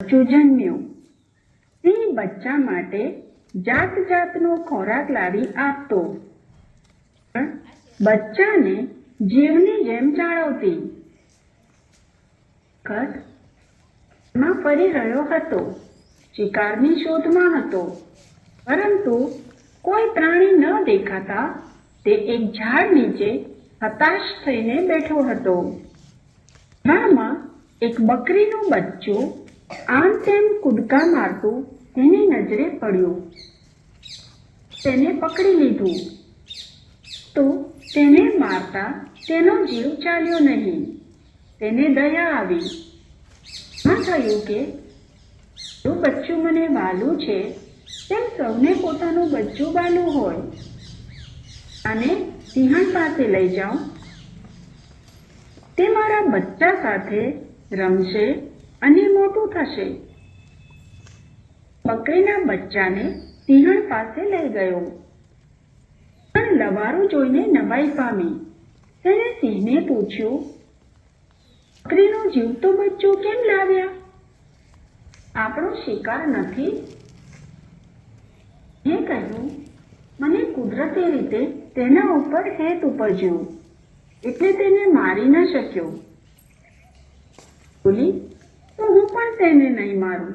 બચ્ચું જન્મ્યું. સિંહ બચ્ચા માટે જાત જાતનો ખોરાક લાવી આપતો, પણ બચ્ચાને જીવની જેમ જાળવતી. માં ફરી રહ્યો હતો, શિકારની શોધમાં હતો, પરંતુ કોઈ પ્રાણી ન દેખાતા તે એક ઝાડ નીચે હતાશ થઈને બેઠો હતો. એવામાં એક બકરીનું બચ્ચું આમ તેમ કૂદકા મારતું તેની નજરે પડ્યું. તેને પકડી લીધું તો તેને મારતા તેનો જીવ ચાલ્યો નહીં. તેને દયા આવી. થયું કે જો બચ્ચું મને વાલું છે તેમ સૌને પોતાનું બચ્ચું વાલું હોય. અને સિંહણ પાસે લઈ જાઉં, તે મારા બચ્ચા સાથે રમશે અને મોટું થશે. બકરીના બચ્ચાને સિંહણ પાસે લઈ ગયો, પણ લવારું જોઈને નવાઈ પામી. તેણે સિંહને પૂછ્યું, બકરીનું જીવતું બચ્ચું કેમ લાવ્યા? આપણો શિકાર નથી? મેં કહ્યું, મને કુદરતી રીતે તેના ઉપર હેત ઉપજ્યું, એટલે તેને મારી ન શક્યો. બોલી, તો હું પણ તેને નહીં મારું.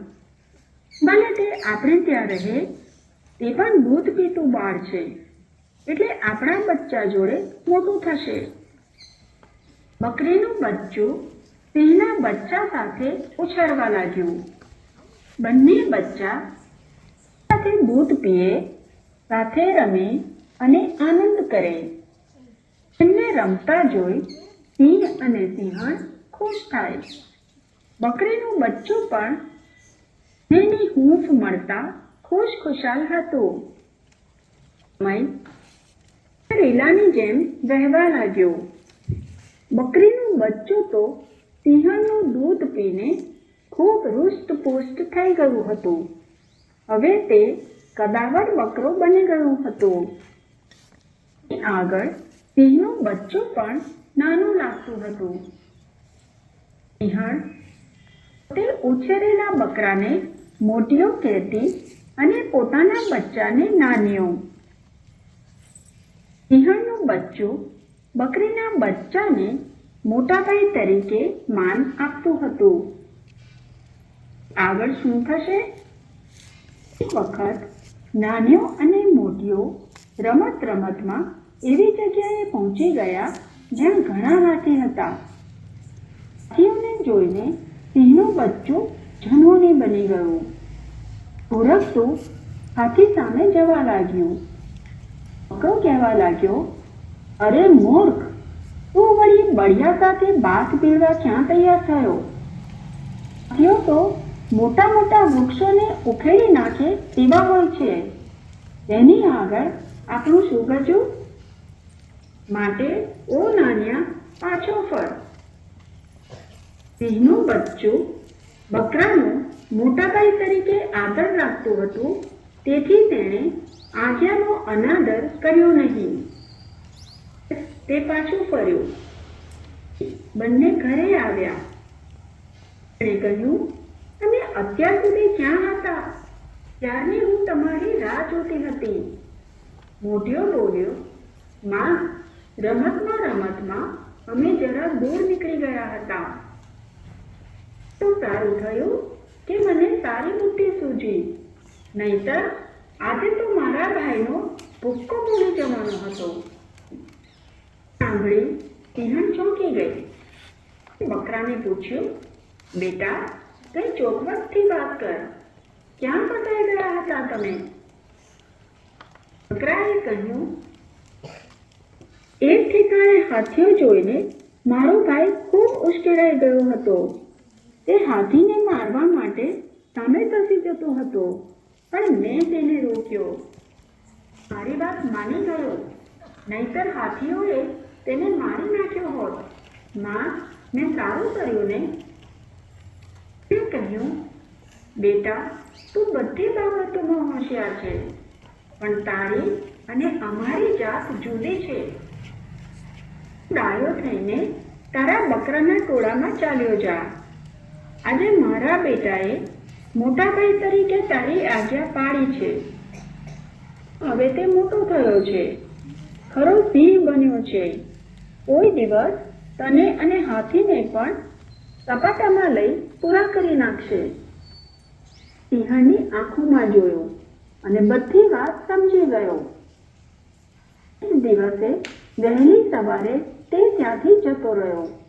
ભલે તે આપણે ત્યાં રહે, તે પણ દૂધ પીતું બાળ છે, એટલે આપણા બચ્ચા જોડે મોટું થશે. બકરીનું બચ્ચું સિંહના બચ્ચા સાથે ઉછળવા લાગ્યું. બંને બચ્ચા સાથે દૂધ પીએ, સાથે રમે અને આનંદ કરે. તેમને રમતા જોઈ સિંહ અને સિંહણ ખુશ થાય. બકરીનું બચ્ચું પણ તેની હૂંફ મળતા ખુશખુશાલ હતું. સમય રેલાની જેમ વહેવા લાગ્યો. બકરીનું બચ્ચું તો સિંહણનું દૂધ પીને ખૂબ હૃષ્ટપુષ્ટ થઈ ગયું હતું. હવે તે કદાવર બકરો બની ગયું હતું. આગળ સિંહનું બચ્ચું પણ નાનું લાગતું હતું. સિંહણ તે ઉછેરેલા બકરાને મોટીઓ કહેતી અને પોતાના બચ્ચાને નાનીઓ. સિંહણનું બચ્ચું બકરીના બચ્ચાને મોટાભાઈ તરીકે માન આપતું હતું. આગળ શું થશે? એક વખત નાનીઓ અને મોટીઓ રમત રમતમાં એવી જગ્યાએ પહોંચી ગયા જ્યાં ઘણા હાથી હતા. હાથીઓને જોઈને સિંહનું બચ્ચું જન્મોની બની ગયું. ઓળખતું હાથી સામે જવા લાગ્યું. બકરો કહેવા લાગ્યો, અરે મૂર્ખ, તું વળી બળિયા સાથે બાથ પીળવા ક્યાં તૈયાર થયો? હાથીઓ તો મોટા મોટા વૃક્ષોને ઉખેડી નાખે તેવા હોય છે, તેની આગળ આપણું શું ગજું? માટે ઓ નાન્યા, પાછો ફર. સિંહનું બચ્ચું બકરાનું મોટાભાઈ તરીકે આદર રાખતું હતું, તેથી તેણે આજ્ઞાનો અનાદર કર્યો નહીં. તે પાછું ફર્યું. બંને ઘરે આવ્યા. તેણે કહ્યું, તમે અત્યાર સુધી ક્યાં હતા? ત્યારની હું તમારી રાહ જોતી હતી. મોઢિયો બોલ્યો, માં, રમતમાં અમે જરા દૂર નીકળી ગયા હતા. તો સારું થયું કે મને સારી બુદ્ધિ સૂજી, નહીતર આજે તો મારા ભાઈનો ભૂક્કો પૂરી જવાનો હતો. સાંભળી સિંહણ ચોંકી ગઈ. બકરાને પૂછ્યું, બેટા, કઈ ચોખવટથી વાત કર. ક્યાં ફસાઈ ગયા હતા તમે? બકરાએ કહ્યું, એક ઠેકાણે હાથીઓ જોઈને મારો ભાઈ ખૂબ ઉશ્કેરાઈ ગયો હતો. તે હાથીને મારવા માટે સામે ધસી જતો હતો, પણ મેં તેને રોક્યો. મારી વાત માની ગયો, નહીતર હાથીઓએ તેને મારી નાખ્યો હોત. માં, મેં સારું કર્યું ને? મેં કહ્યું, બેટા, તું બધી બાબતોમાં હોશિયાર છે, પણ તારી અને અમારી જાત જુદી છે. ડાયો થઈને તારા બકરાના ટોળામાં ચાલ્યો જા. આજે મારા બેટાએ મોટાભાઈ તરીકે તારી આજ્ઞા પાળી છે. હવે તે મોટો થયો છે, ખરો સિંહ બન્યો છે. કોઈ દિવસ તને અને હાથીને પણ સપાટામાં લઈ પૂરા કરી નાખશે. સિંહણની આંખોમાં જોયું અને બધી વાત સમજી ગયો. એક દિવસે વહેલી સવારે તે ત્યાંથી જતો રહ્યો.